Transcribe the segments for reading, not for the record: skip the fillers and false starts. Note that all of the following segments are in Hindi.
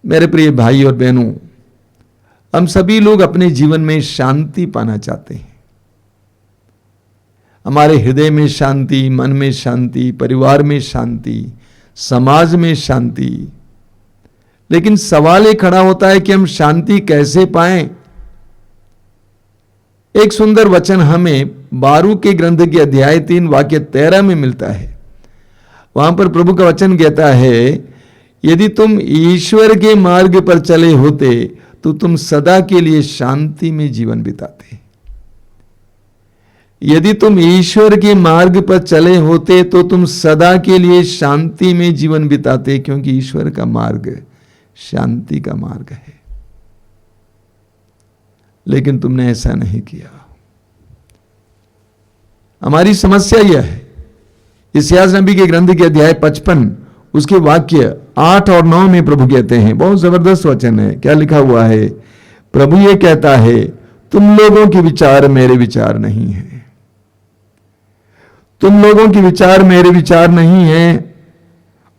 मेरे प्रिय भाई और बहनों, हम सभी लोग अपने जीवन में शांति पाना चाहते हैं। हमारे हृदय में शांति, मन में शांति, परिवार में शांति, समाज में शांति। लेकिन सवाल ये खड़ा होता है कि हम शांति कैसे पाएं? एक सुंदर वचन हमें बारूक के ग्रंथ के अध्याय 3 वाक्य 13 में मिलता है। वहां पर प्रभु का वचन कहता है, यदि तुम ईश्वर के मार्ग पर चले होते तो तुम सदा के लिए शांति में जीवन बिताते। यदि तुम ईश्वर के मार्ग पर चले होते तो तुम सदा के लिए शांति में जीवन बिताते, क्योंकि ईश्वर का मार्ग शांति का मार्ग है। लेकिन तुमने ऐसा नहीं किया। हमारी समस्या यह है, इस्यास नबी के ग्रंथ के अध्याय 55 उसके वाक्य 8 और 9 में प्रभु कहते हैं, बहुत जबरदस्त वचन है। क्या लिखा हुआ है? प्रभु ये कहता है, तुम लोगों के विचार मेरे विचार नहीं है। तुम लोगों के विचार मेरे विचार नहीं है,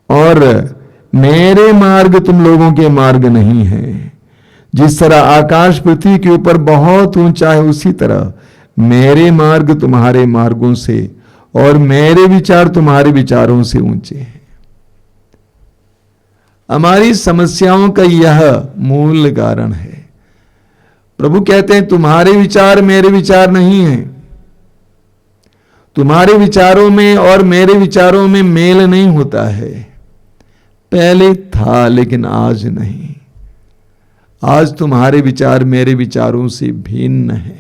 और मेरे मार्ग तुम लोगों के मार्ग नहीं है। जिस तरह आकाश पृथ्वी के ऊपर बहुत ऊंचा है, उसी तरह मेरे मार्ग तुम्हारे मार्गों से और मेरे विचार तुम्हारे विचारों से ऊंचे हैं। हमारी समस्याओं का यह मूल कारण है। प्रभु कहते हैं, तुम्हारे विचार मेरे विचार नहीं हैं। तुम्हारे विचारों में और मेरे विचारों में मेल नहीं होता है। पहले था, लेकिन आज नहीं। आज तुम्हारे विचार मेरे विचारों से भिन्न है।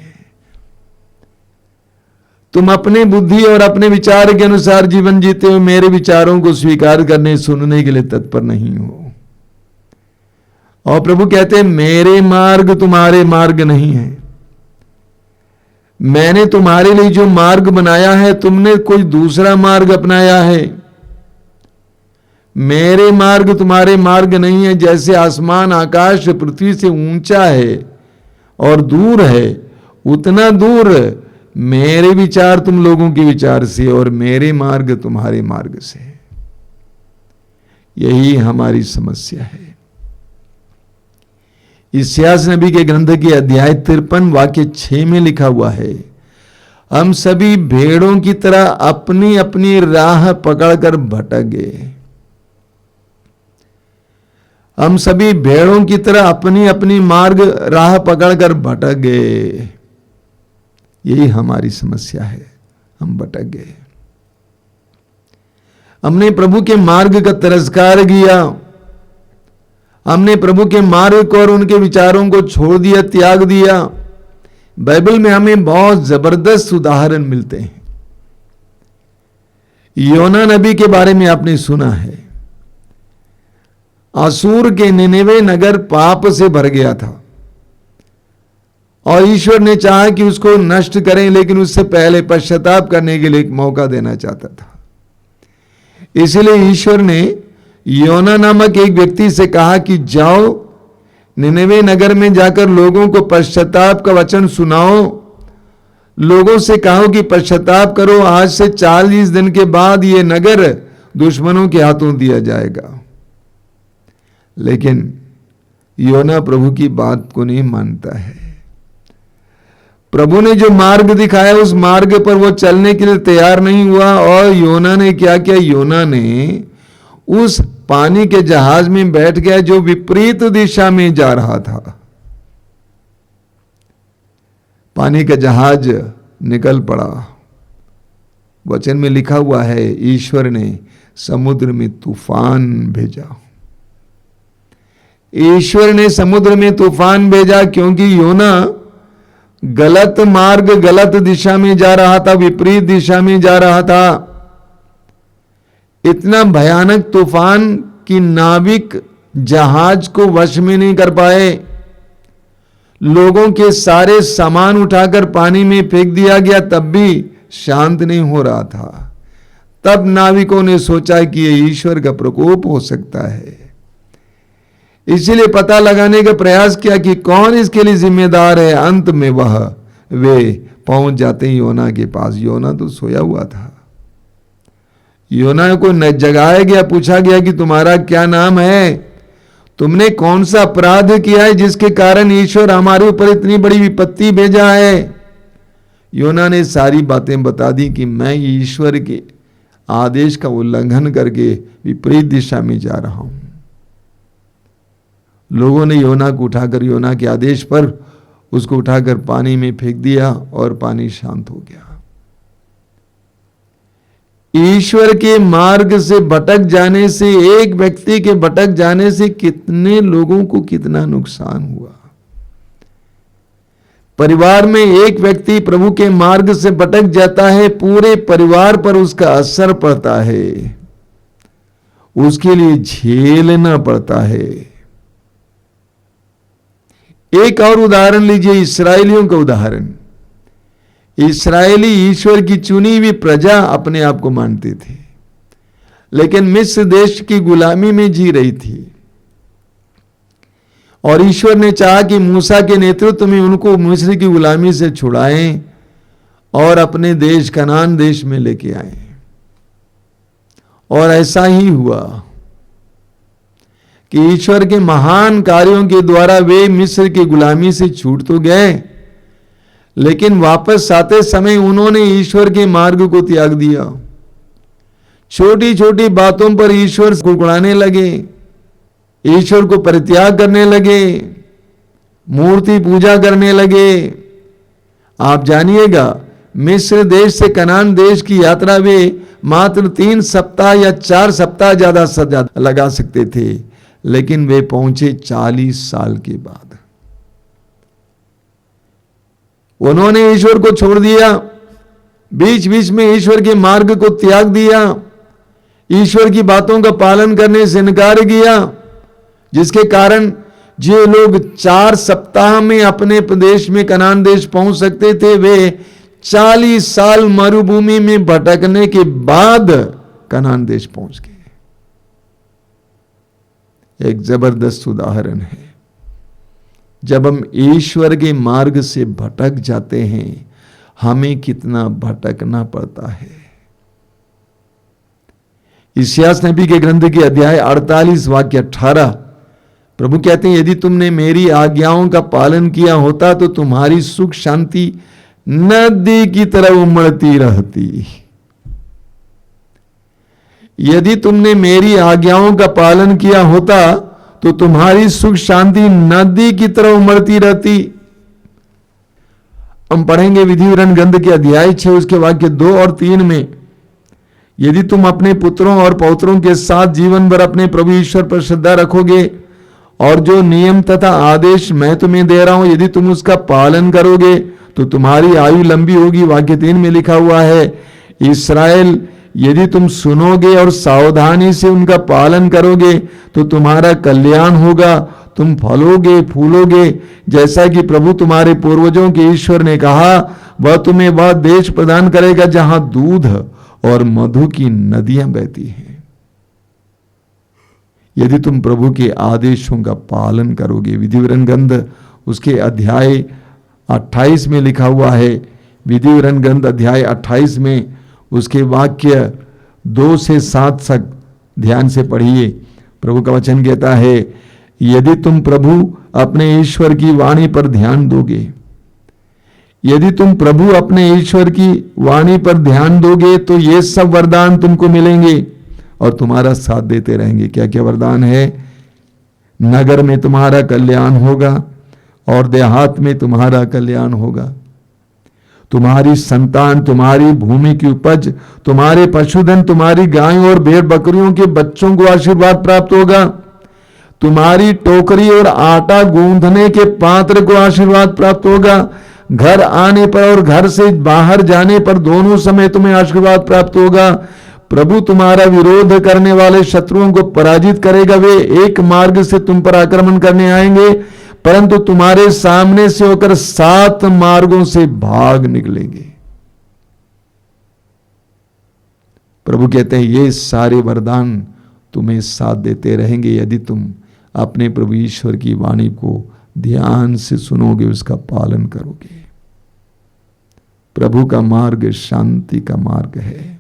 तुम अपने बुद्धि और अपने विचार के अनुसार जीवन जीते हो, मेरे विचारों को स्वीकार करने सुनने के लिए तत्पर नहीं हो। और प्रभु कहते हैं, मेरे मार्ग तुम्हारे मार्ग नहीं है। मैंने तुम्हारे लिए जो मार्ग बनाया है, तुमने कोई दूसरा मार्ग अपनाया है। मेरे मार्ग तुम्हारे मार्ग नहीं है। जैसे आसमान आकाश पृथ्वी से ऊंचा है और दूर है, उतना दूर मेरे विचार तुम लोगों के विचार से और मेरे मार्ग तुम्हारे मार्ग से। यही हमारी समस्या है। इस्यास नबी के ग्रंथ के अध्याय 53 वाक्य 6 में लिखा हुआ है, हम सभी भेड़ों की तरह अपनी अपनी राह पकड़कर भटक गए। हम सभी भेड़ों की तरह अपनी अपनी मार्ग राह पकड़कर भटक गए। यही हमारी समस्या है, हम भटक गए। हमने प्रभु के मार्ग का तिरस्कार किया। हमने प्रभु के मार्ग को और उनके विचारों को छोड़ दिया, त्याग दिया। बाइबल में हमें बहुत जबरदस्त उदाहरण मिलते हैं। योना नबी के बारे में आपने सुना है। असूर के निनेवे नगर पाप से भर गया था और ईश्वर ने चाहा कि उसको नष्ट करें, लेकिन उससे पहले पश्चाताप करने के लिए एक मौका देना चाहता था। इसलिए ईश्वर ने योना नामक एक व्यक्ति से कहा कि जाओ निनेवे नगर में जाकर लोगों को पश्चाताप का वचन सुनाओ। लोगों से कहो कि पश्चाताप करो, आज से 40 दिन के बाद ये नगर दुश्मनों के हाथों दिया जाएगा। लेकिन योना प्रभु की बात को नहीं मानता है। प्रभु ने जो मार्ग दिखाया, उस मार्ग पर वो चलने के लिए तैयार नहीं हुआ। और योना ने क्या किया? योना ने उस पानी के जहाज में बैठ गया जो विपरीत दिशा में जा रहा था। पानी का जहाज निकल पड़ा। वचन में लिखा हुआ है, ईश्वर ने समुद्र में तूफान भेजा। ईश्वर ने समुद्र में तूफान भेजा क्योंकि योना गलत मार्ग, गलत दिशा में जा रहा था, विपरीत दिशा में जा रहा था। इतना भयानक तूफान कि नाविक जहाज को वश में नहीं कर पाए। लोगों के सारे सामान उठाकर पानी में फेंक दिया गया, तब भी शांत नहीं हो रहा था। तब नाविकों ने सोचा कि यह ईश्वर का प्रकोप हो सकता है। इसीलिए पता लगाने का प्रयास किया कि कौन इसके लिए जिम्मेदार है। अंत में वे पहुंच जाते हैं योना के पास। योना तो सोया हुआ था। योना को जगाया गया, पूछा गया कि तुम्हारा क्या नाम है? तुमने कौन सा अपराध किया है जिसके कारण ईश्वर हमारे ऊपर इतनी बड़ी विपत्ति भेजा है? योना ने सारी बातें बता दी कि मैं ईश्वर के आदेश का उल्लंघन करके विपरीत दिशा में जा रहा हूं। लोगों ने योना को उठाकर, योना के आदेश पर उसको उठाकर पानी में फेंक दिया और पानी शांत हो गया। ईश्वर के मार्ग से भटक जाने से, एक व्यक्ति के भटक जाने से कितने लोगों को कितना नुकसान हुआ। परिवार में एक व्यक्ति प्रभु के मार्ग से भटक जाता है, पूरे परिवार पर उसका असर पड़ता है, उसके लिए झेलना पड़ता है। एक और उदाहरण लीजिए, इस्राएलियों का उदाहरण। इस्राएली ईश्वर की चुनी हुई प्रजा अपने आप को मानते थे, लेकिन मिस्र देश की गुलामी में जी रही थी। और ईश्वर ने चाहा कि मूसा के नेतृत्व में उनको मिस्र की गुलामी से छुड़ाएं और अपने देश कनान देश में लेके आए। और ऐसा ही हुआ कि ईश्वर के महान कार्यों के द्वारा वे मिस्र की गुलामी से छूट तो गए, लेकिन वापस आते समय उन्होंने ईश्वर के मार्ग को त्याग दिया। छोटी छोटी बातों पर ईश्वर को गुड़ाने लगे, ईश्वर को परित्याग करने लगे, मूर्ति पूजा करने लगे। आप जानिएगा, मिस्र देश से कनान देश की यात्रा वे मात्र 3 सप्ताह या 4 सप्ताह ज्यादा लगा सकते थे, लेकिन वे पहुंचे 40 साल के बाद। उन्होंने ईश्वर को छोड़ दिया, बीच बीच में ईश्वर के मार्ग को त्याग दिया, ईश्वर की बातों का पालन करने से इनकार किया, जिसके कारण जो लोग 4 सप्ताह में अपने प्रदेश में कनान देश पहुंच सकते थे, वे 40 साल मरुभूमि में भटकने के बाद कनान देश पहुंच गए। एक जबरदस्त उदाहरण है। जब हम ईश्वर के मार्ग से भटक जाते हैं, हमें कितना भटकना पड़ता है। इस्यास नबी के ग्रंथ के अध्याय 48 वाक्य 18 प्रभु कहते हैं, यदि तुमने मेरी आज्ञाओं का पालन किया होता तो तुम्हारी सुख शांति नदी की तरह उमड़ती रहती। यदि तुमने मेरी आज्ञाओं का पालन किया होता तो तुम्हारी सुख शांति नदी की तरह उमड़ती रहती। हम पढ़ेंगे विधि विवरण ग्रंथ के अध्याय 6 उसके वाक्य 2 और 3 में, यदि तुम अपने पुत्रों और पौत्रों के साथ जीवन भर अपने प्रभु ईश्वर पर श्रद्धा रखोगे और जो नियम तथा आदेश मैं तुम्हें दे रहा हूं, यदि तुम उसका पालन करोगे तो तुम्हारी आयु लंबी होगी। वाक्य 3 में लिखा हुआ है, इस्राएल, यदि तुम सुनोगे और सावधानी से उनका पालन करोगे तो तुम्हारा कल्याण होगा, तुम फलोगे फूलोगे, जैसा कि प्रभु तुम्हारे पूर्वजों के ईश्वर ने कहा, वह तुम्हें वह देश प्रदान करेगा जहां दूध और मधु की नदियां बहती हैं। यदि तुम प्रभु के आदेशों का पालन करोगे। विधि विवरण ग्रंथ उसके अध्याय 28 में लिखा हुआ है, विधि विवरण ग्रंथ अध्याय 28 में उसके वाक्य 2 से 7 तक ध्यान से पढ़िए। प्रभु का वचन कहता है, यदि तुम प्रभु अपने ईश्वर की वाणी पर ध्यान दोगे, यदि तुम प्रभु अपने ईश्वर की वाणी पर ध्यान दोगे तो ये सब वरदान तुमको मिलेंगे और तुम्हारा साथ देते रहेंगे। क्या क्या वरदान है? नगर में तुम्हारा कल्याण होगा और देहात में तुम्हारा कल्याण होगा। तुम्हारी संतान, तुम्हारी भूमि की उपज, तुम्हारे पशुधन, तुम्हारी गायों और भेड़ बकरियों के बच्चों को आशीर्वाद प्राप्त होगा। तुम्हारी टोकरी और आटा गूंथने के पात्र को आशीर्वाद प्राप्त होगा। घर आने पर और घर से बाहर जाने पर दोनों समय तुम्हें आशीर्वाद प्राप्त होगा। प्रभु तुम्हारा विरोध करने वाले शत्रुओं को पराजित करेगा। वे एक मार्ग से तुम पर आक्रमण करने आएंगे, परंतु तुम्हारे सामने से होकर 7 मार्गों से भाग निकलेंगे। प्रभु कहते हैं, ये सारे वरदान तुम्हें साथ देते रहेंगे यदि तुम अपने प्रभु ईश्वर की वाणी को ध्यान से सुनोगे, उसका पालन करोगे। प्रभु का मार्ग शांति का मार्ग है।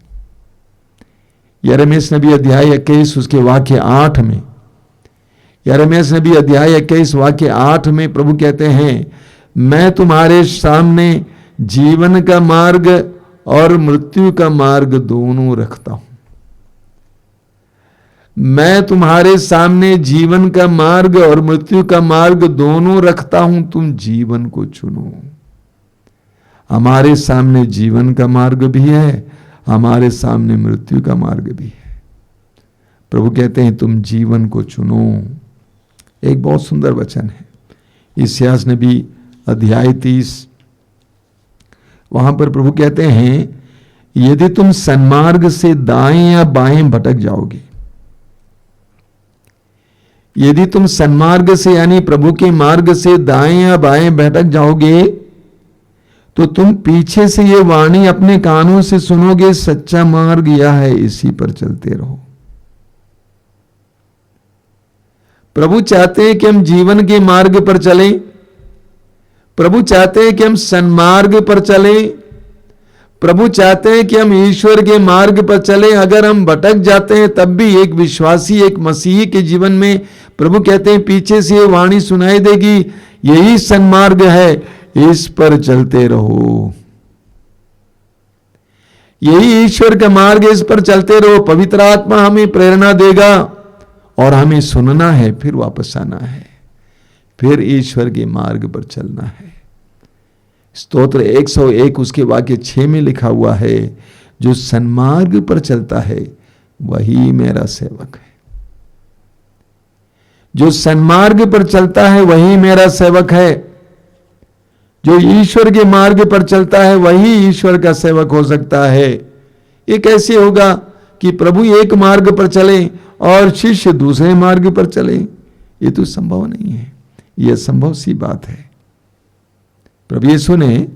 यिर्मयाह नबी अध्याय 21 उसके वाक्य 8 में, यिर्मयाह नबी अध्याय 21 वाक्य 8 में प्रभु कहते हैं, मैं तुम्हारे सामने जीवन का मार्ग और मृत्यु का मार्ग दोनों रखता हूं। मैं तुम्हारे सामने जीवन का मार्ग और मृत्यु का मार्ग दोनों रखता हूं, तुम जीवन को चुनो। हमारे सामने जीवन का मार्ग भी है, हमारे सामने मृत्यु का मार्ग भी है। प्रभु कहते हैं तुम जीवन को चुनो। एक बहुत सुंदर वचन है यशायाह नबी अध्याय 30, वहां पर प्रभु कहते हैं, यदि तुम सन्मार्ग से दाएं या बाएं भटक जाओगे, यदि तुम सन्मार्ग से यानी प्रभु के मार्ग से दाएं या बाएं भटक जाओगे, तो तुम पीछे से ये वाणी अपने कानों से सुनोगे, सच्चा मार्ग यह है, इसी पर चलते रहो। प्रभु चाहते हैं कि हम जीवन के मार्ग पर चलें। प्रभु चाहते हैं कि हम सन्मार्ग पर चलें। प्रभु चाहते हैं कि हम ईश्वर के मार्ग पर चलें। अगर हम भटक जाते हैं तब भी एक विश्वासी, एक मसीही के जीवन में प्रभु कहते हैं पीछे से वाणी सुनाई देगी, यही सन्मार्ग है, इस पर चलते रहो। यही ईश्वर का मार्ग है, इस पर चलते रहो। पवित्र आत्मा हमें प्रेरणा देगा और हमें सुनना है, फिर वापस आना है, फिर ईश्वर के मार्ग पर चलना है। स्तोत्र 101 उसके वाक्य 6 में लिखा हुआ है, जो सन्मार्ग पर चलता है वही मेरा सेवक है। जो सन्मार्ग पर चलता है वही मेरा सेवक है। जो ईश्वर के मार्ग पर चलता है वही ईश्वर का सेवक हो सकता है। ये कैसे होगा कि प्रभु एक मार्ग पर चले और शिष्य दूसरे मार्ग पर चले? ये तो संभव नहीं है। यह संभव सी बात है। प्रभु यीशु ने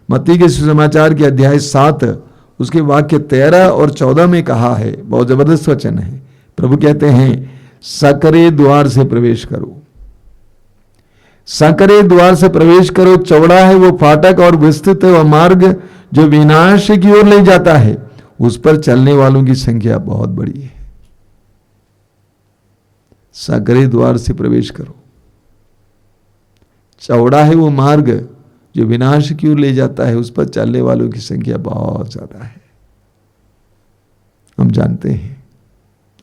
मत्ती के सुसमाचार के अध्याय 7 उसके वाक्य 13 और 14 में कहा है, बहुत जबरदस्त वचन है। प्रभु कहते हैं, सकरे द्वार से प्रवेश करो, सकरे द्वार से प्रवेश करो, चौड़ा है वो फाटक और विस्तृत है वह मार्ग जो विनाश की ओर ले जाता है, उस पर चलने वालों की संख्या बहुत बड़ी है। सकरे द्वार से प्रवेश करो, चौड़ा है वो मार्ग जो विनाश की ओर ले जाता है, उस पर चलने वालों की संख्या बहुत ज्यादा है। हम जानते हैं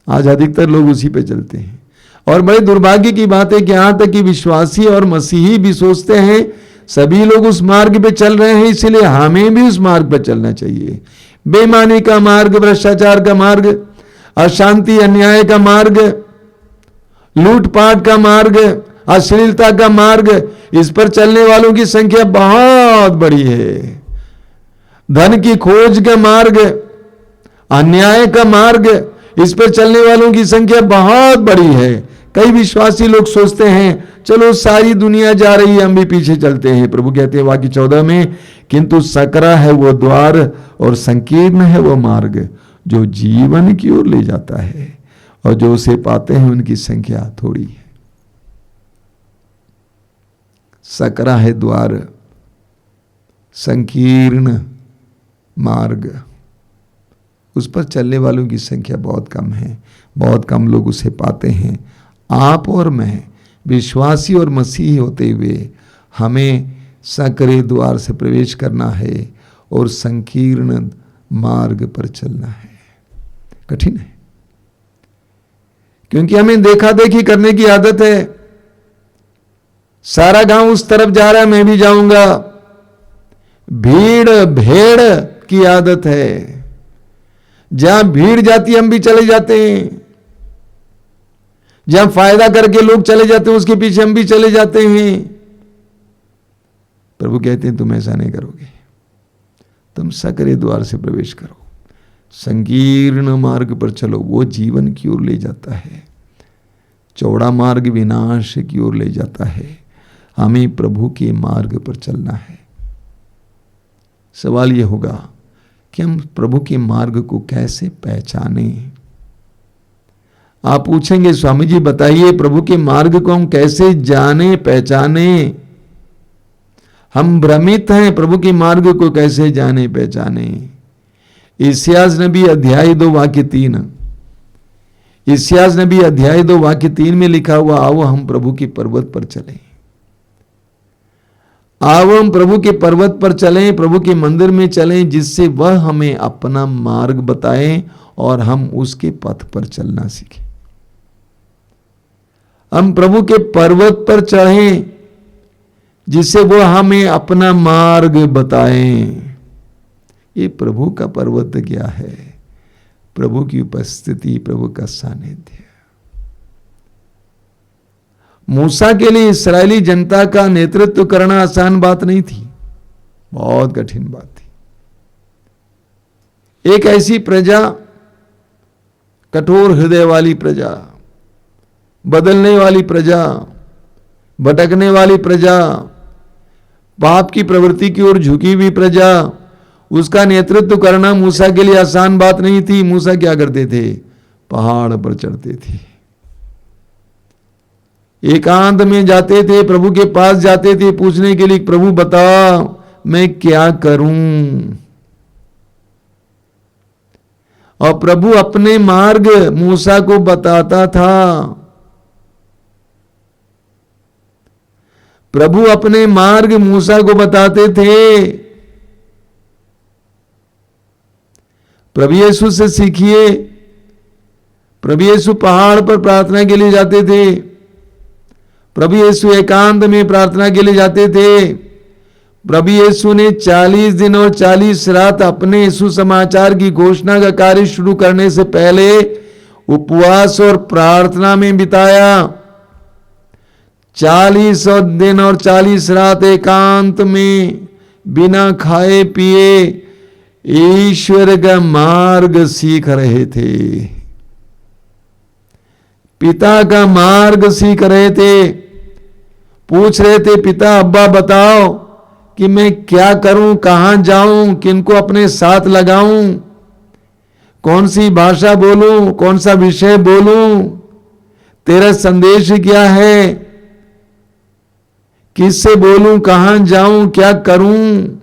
आज अधिकतर लोग उसी पे चलते हैं। और बड़े दुर्भाग्य की बात है कि यहां तक कि विश्वासी और मसीही भी सोचते हैं सभी लोग उस मार्ग पे चल रहे हैं, इसलिए हमें भी उस मार्ग पर चलना चाहिए। बेईमानी का मार्ग, भ्रष्टाचार का मार्ग, अशांति अन्याय का मार्ग, लूटपाट का मार्ग, अश्लीलता का मार्ग, इस पर चलने वालों की संख्या बहुत बड़ी है। धन की खोज का मार्ग, अन्याय का मार्ग, इस पर चलने वालों की संख्या बहुत बड़ी है। कई विश्वासी लोग सोचते हैं चलो सारी दुनिया जा रही है, हम भी पीछे चलते हैं। प्रभु कहते हैं वाक्य 14 में, किंतु सकरा है वो द्वार और संकीर्ण है वो मार्ग जो जीवन की ओर ले जाता है, और जो उसे पाते हैं उनकी संख्या थोड़ी है। सकरा है द्वार, संकीर्ण मार्ग, उस पर चलने वालों की संख्या बहुत कम है, बहुत कम लोग उसे पाते हैं। आप और मैं विश्वासी और मसीही होते हुए हमें सकरे द्वार से प्रवेश करना है और संकीर्ण मार्ग पर चलना है। कठिन है क्योंकि हमें देखा देखी करने की आदत है। सारा गांव उस तरफ जा रहा है, मैं भी जाऊंगा। भीड़ भेड़ की आदत है, जहां भीड़ जाती है हम भी चले जाते हैं, जहां फायदा करके लोग चले जाते हैं उसके पीछे हम भी चले जाते हैं। प्रभु कहते हैं तुम ऐसा नहीं करोगे, तुम सकरे द्वार से प्रवेश करो, संकीर्ण मार्ग पर चलो, वो जीवन की ओर ले जाता है। चौड़ा मार्ग विनाश की ओर ले जाता है। हमें प्रभु के मार्ग पर चलना है। सवाल यह होगा कि हम प्रभु के मार्ग को कैसे पहचाने। आप पूछेंगे स्वामी जी बताइए प्रभु के मार्ग को हम कैसे जाने पहचाने। हम भ्रमित हैं, प्रभु के मार्ग को कैसे जाने पहचाने। यशायाह नबी अध्याय 2 वाक्य 3, इस्यास नबी अध्याय 2 वाक्य 3 में लिखा हुआ, आओ हम प्रभु के पर्वत पर चलें, आओ हम प्रभु के पर्वत पर चलें, प्रभु के मंदिर में चलें, जिससे वह हमें अपना मार्ग बताए और हम उसके पथ पर चलना सीखें। हम प्रभु के पर्वत पर चढ़ें जिससे वो हमें अपना मार्ग बताएं। ये प्रभु का पर्वत क्या है? प्रभु की उपस्थिति, प्रभु का सानिध्य। मूसा के लिए इस्राएली जनता का नेतृत्व करना आसान बात नहीं थी, बहुत कठिन बात थी। एक ऐसी प्रजा, कठोर हृदय वाली प्रजा, बदलने वाली प्रजा, भटकने वाली प्रजा, पाप की प्रवृत्ति की ओर झुकी हुई प्रजा, उसका नेतृत्व करना मूसा के लिए आसान बात नहीं थी। मूसा क्या करते थे? पहाड़ पर चढ़ते थे, एकांत में जाते थे, प्रभु के पास जाते थे पूछने के लिए, प्रभु बता मैं क्या करूं। और प्रभु अपने मार्ग मूसा को बताता था। प्रभु अपने मार्ग मूसा को बताते थे। प्रभु यीशु से सीखिए। प्रभु यीशु पहाड़ पर प्रार्थना के लिए जाते थे, प्रभु यीशु एकांत में प्रार्थना के लिए जाते थे। प्रभु यीशु ने 40 दिन और 40 रात अपने सुसमाचार की घोषणा का कार्य शुरू करने से पहले उपवास और प्रार्थना में बिताया। 40 दिन और 40 रात एकांत में बिना खाए पिए ईश्वर का मार्ग सीख रहे थे, पिता का मार्ग सीख रहे थे। पूछ रहे थे, पिता अब्बा बताओ कि मैं क्या करूं, कहां जाऊं, किनको अपने साथ लगाऊं, कौन सी भाषा बोलूं, कौन सा विषय बोलूं, तेरा संदेश क्या है, किससे बोलूं, कहां जाऊं, क्या करूं।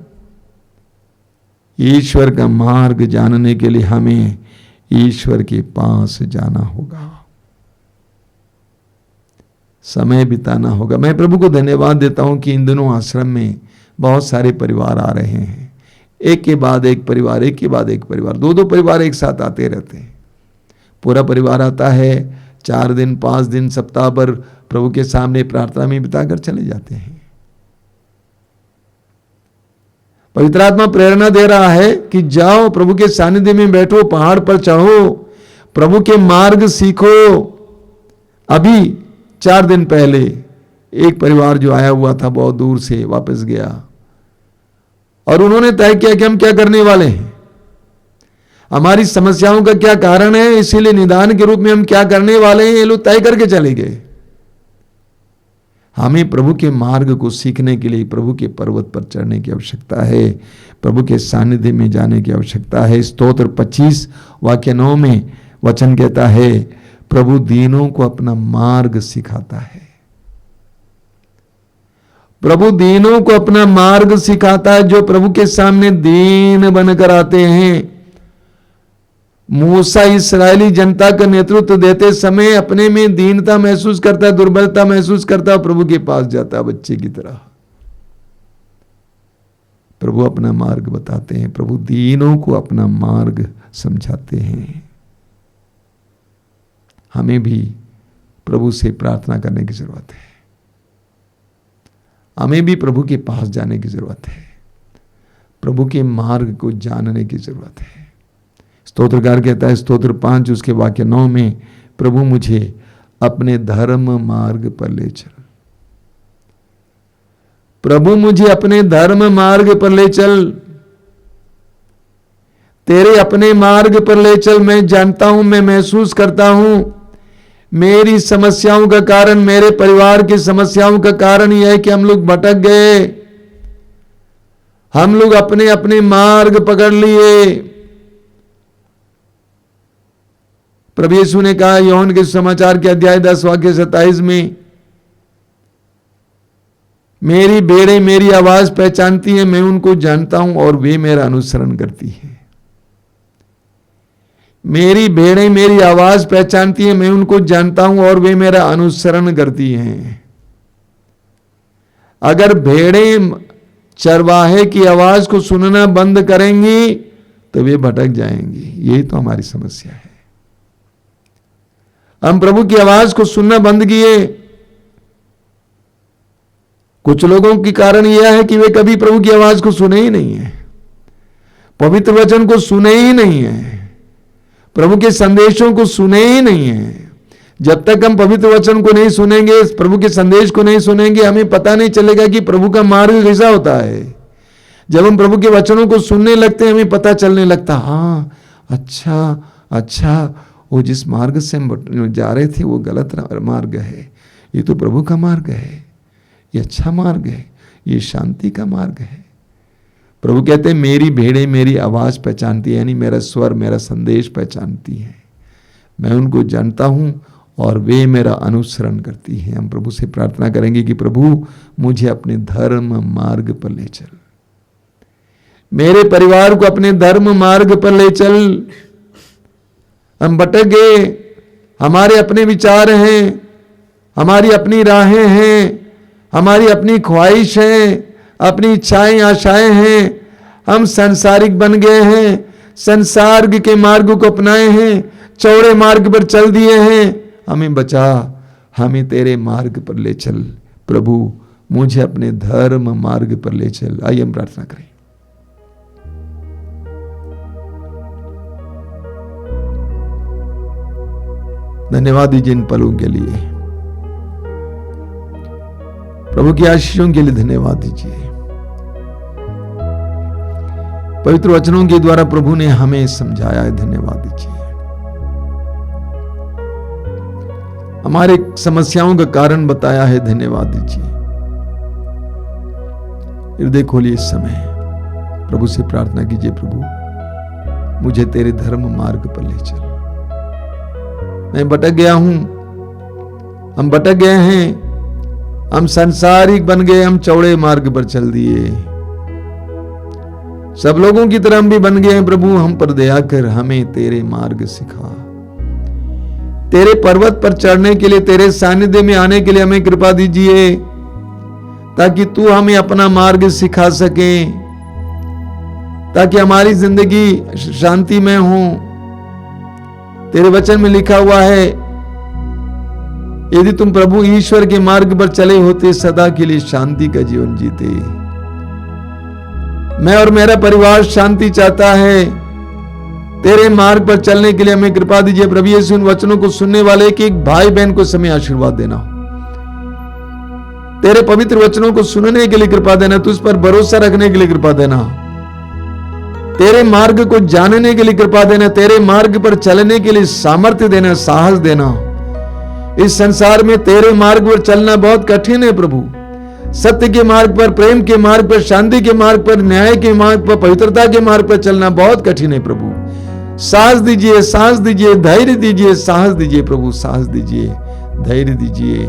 ईश्वर का मार्ग जानने के लिए हमें ईश्वर के पास जाना होगा, समय बिताना होगा। मैं प्रभु को धन्यवाद देता हूं कि इन दिनों आश्रम में बहुत सारे परिवार आ रहे हैं, एक के बाद एक परिवार, एक के बाद एक परिवार, 2-2 परिवार एक साथ आते रहते हैं। पूरा परिवार आता है, 4 दिन 5 दिन सप्ताह भर प्रभु के सामने प्रार्थना में बिताकर चले जाते हैं। पवित्र आत्मा प्रेरणा दे रहा है कि जाओ प्रभु के सानिध्य में बैठो, पहाड़ पर चढ़ो, प्रभु के मार्ग सीखो। अभी 4 दिन पहले एक परिवार जो आया हुआ था बहुत दूर से वापस गया और उन्होंने तय किया कि हम क्या करने वाले हैं, हमारी समस्याओं का क्या कारण है, इसीलिए निदान के रूप में हम क्या करने वाले हैं, ये लोग तय करके चले गए। हमें प्रभु के मार्ग को सीखने के लिए प्रभु के पर्वत पर चढ़ने की आवश्यकता है, प्रभु के सानिध्य में जाने की आवश्यकता है। स्तोत्र 25 वाक्य 9 में वचन कहता है, प्रभु दीनों को अपना मार्ग सिखाता है। प्रभु दीनों को अपना मार्ग सिखाता है। जो प्रभु के सामने दीन बनकर आते हैं, मूसा इस्राएली जनता का नेतृत्व देते समय अपने में दीनता महसूस करता है, दुर्बलता महसूस करता है, प्रभु के पास जाता है बच्चे की तरह। प्रभु अपना मार्ग बताते हैं, प्रभु दीनों को अपना मार्ग समझाते हैं। हमें भी प्रभु से प्रार्थना करने की जरूरत है, हमें भी प्रभु के पास जाने की जरूरत है, प्रभु के मार्ग को जानने की जरूरत है। स्तोत्रकार कहता है स्तोत्र 5 उसके वाक्य 9 में, प्रभु मुझे अपने धर्म मार्ग पर ले चल, प्रभु मुझे अपने धर्म मार्ग पर ले चल, तेरे अपने मार्ग पर ले चल। मैं जानता हूं, मैं महसूस करता हूं, मेरी समस्याओं का कारण, मेरे परिवार की समस्याओं का कारण यह है कि हम लोग भटक गए, हम लोग अपने अपने मार्ग पकड़ लिए। प्रभु यीशु ने कहा यूहन्ना के समाचार के अध्याय 10 वाक्य 27 में, मेरी भेड़ें मेरी आवाज पहचानती हैं, मैं उनको जानता हूं और वे मेरा अनुसरण करती हैं। मेरी भेड़ें मेरी आवाज पहचानती हैं, मैं उनको जानता हूं और वे मेरा अनुसरण करती हैं। अगर भेड़ें चरवाहे की आवाज को सुनना बंद करेंगी तो वे भटक जाएंगी। यही तो हमारी समस्या है। हम प्रभु की आवाज को सुनना बंद किए। कुछ लोगों के कारण यह है कि वे कभी प्रभु की आवाज को सुने ही नहीं है, पवित्र वचन को सुने ही नहीं है, प्रभु के संदेशों को सुने ही नहीं है। जब तक हम पवित्र वचन को नहीं सुनेंगे, प्रभु के संदेश को नहीं सुनेंगे, हमें पता नहीं चलेगा कि प्रभु का मार्ग कैसा होता है। जब हम प्रभु के वचनों को सुनने लगते हैं, हमें पता चलने लगता, हाँ अच्छा वो जिस मार्ग से हम जा रहे थे वो गलत मार्ग है, ये तो प्रभु का मार्ग है, ये अच्छा मार्ग है, ये शांति का मार्ग है। प्रभु कहते हैं मेरी भेड़ें मेरी आवाज पहचानती है, यानी मेरा स्वर मेरा संदेश पहचानती है, मैं उनको जानता हूं और वे मेरा अनुसरण करती हैं। हम प्रभु से प्रार्थना करेंगे कि प्रभु मुझे अपने धर्म मार्ग पर ले चल, मेरे परिवार को अपने धर्म मार्ग पर ले चल। हम भटक गए, हमारे अपने विचार हैं, हमारी अपनी राहें हैं, हमारी अपनी ख्वाहिश हैं, अपनी इच्छाएं आशाएं हैं। हम सांसारिक बन गए हैं, संसार के मार्ग को अपनाए हैं, चौड़े मार्ग पर चल दिए हैं। हमें बचा, हमें तेरे मार्ग पर ले चल प्रभु, मुझे अपने धर्म मार्ग पर ले चल। आइए हम प्रार्थना करें। धन्यवाद दीजिए इन पलों के लिए, प्रभु की आशीषों के लिए धन्यवाद दीजिए। पवित्र वचनों के द्वारा प्रभु ने हमें समझाया है, धन्यवाद दीजिए। हमारे समस्याओं का कारण बताया है, धन्यवाद दीजिए। हृदय खोलिए इस समय, प्रभु से प्रार्थना कीजिए, प्रभु मुझे तेरे धर्म मार्ग पर ले चल। मैं भटक गया हूं, हम भटक गए हैं, हम संसारिक बन गए, हम चौड़े मार्ग पर चल दिए, सब लोगों की तरह हम भी बन गए हैं। प्रभु हम पर दया कर, हमें तेरे मार्ग सिखा, तेरे पर्वत पर चढ़ने के लिए, तेरे सानिध्य में आने के लिए हमें कृपा दीजिए, ताकि तू हमें अपना मार्ग सिखा सके, ताकि हमारी जिंदगी शांति में हो। तेरे वचन में लिखा हुआ है, यदि तुम प्रभु ईश्वर के मार्ग पर चले होते सदा के लिए शांति का जीवन जीते। मैं और मेरा परिवार शांति चाहता है, तेरे मार्ग पर चलने के लिए हमें कृपा दीजिए। प्रभु यीशु इन वचनों को सुनने वाले एक एक भाई बहन को समय आशीर्वाद देना, तेरे पवित्र वचनों को सुनने के लिए कृपा देना, तुझ पर भरोसा रखने के लिए कृपा देना, तेरे मार्ग को जानने के लिए कृपा देना, तेरे मार्ग पर चलने के लिए सामर्थ्य देना, साहस देना। इस संसार में तेरे मार्ग पर चलना बहुत कठिन है प्रभु। सत्य के मार्ग पर, प्रेम के मार्ग पर, शांति के मार्ग पर, न्याय के मार्ग पर, पवित्रता के मार्ग पर चलना बहुत कठिन है प्रभु। साहस दीजिए, साहस दीजिए, धैर्य दीजिए, साहस दीजिए प्रभु, साहस दीजिए, धैर्य दीजिए।